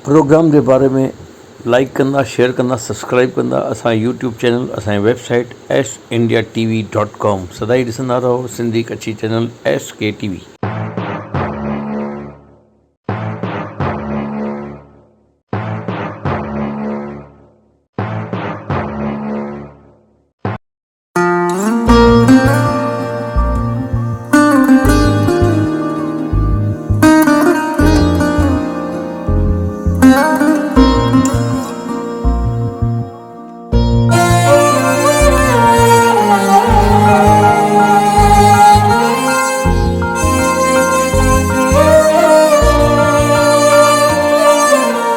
Programme के बारे में लाइक करना, शेयर करना, सब्सक्राइब करना। असां यूट्यूब चैनल, असांजी वेबसाइट SIndiaTV.com सदाई ॾिसंदा रहो। सिंधी कच्छी चैनल SKTV।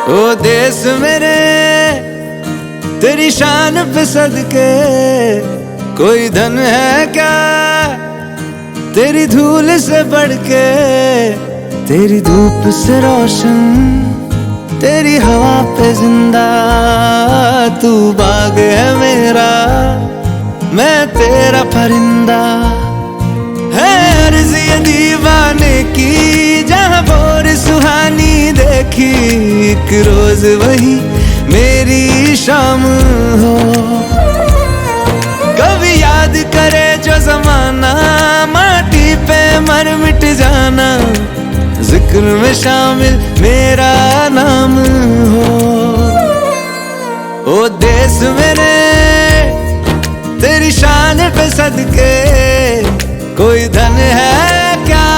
ओ देश मेरे तेरी शान पे सदके, कोई धन है क्या तेरी धूल से बढ़ के। तेरी धूप से रोशन, तेरी हवा पे जिंदा, तू बाग है मेरा, मैं तेरा परिंदा। है अर्ज़ ये दीवाने की, जहाँ बोर सुहानी देखी, एक रोज वही मेरी शाम हो। कभी याद करे जो जमाना, माटी पे मर मिट जाना, जिक्र में शामिल मेरा नाम हो। ओ देश मेरे तेरी शान पे सदके, कोई धन है क्या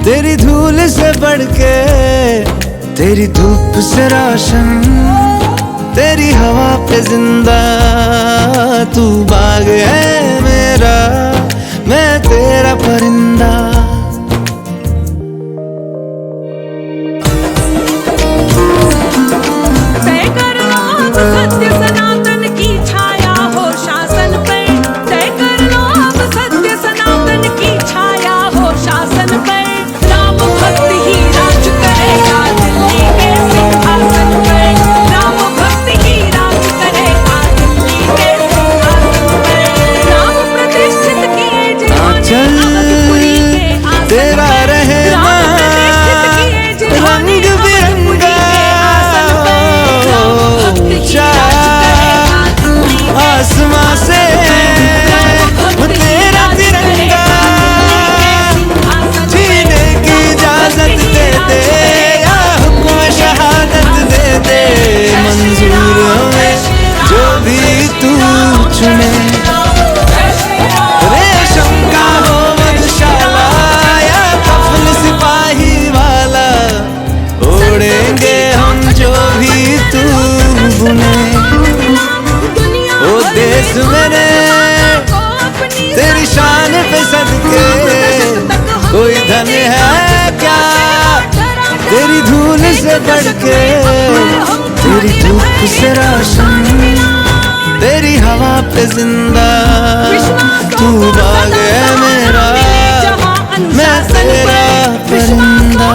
तेरी धूल से बढ़ के। तेरी धूप से रोशन, तेरी हवा पे जिंदा, तू बाग है मेरा, मैं तेरा परिंदा। तय कर लो अब सत्य सनातन की छाया हो शासन पे, तय कर लो अब सत्य सनातन की छाया हो शासन पे। राम भक्त ही राज करेगा दिल्ली के सिंहासन पे, राम भक्त ही राज करेगा दिल्ली के सिंहासन पे। राम प्रतिष्ठित किए जिन्होंने अवधपुरी के आसन पे, तेरा रहना राम प्रतिष्ठित किए जिन्होंने रंग बिरंगा, आसमां से तेरा तिरंगा, जीने की इजाजत दे दे, या हुक्म शहादत दे दे। मंजूर हमें जो भी तू चुने, रेशम का हो मधुशाला या कफन सिपाही वाला, ओढ़ेंगे हम जो भी तू बुने। ओ देश मेरे तेरी शान पे सदके, कोई धन है क्या तेरी धूल से बढ़ के। तेरी धूप से रोशन, तेरी हवा पे जिंदा, तू बाग है मेरा, मैं तेरा परिंदा।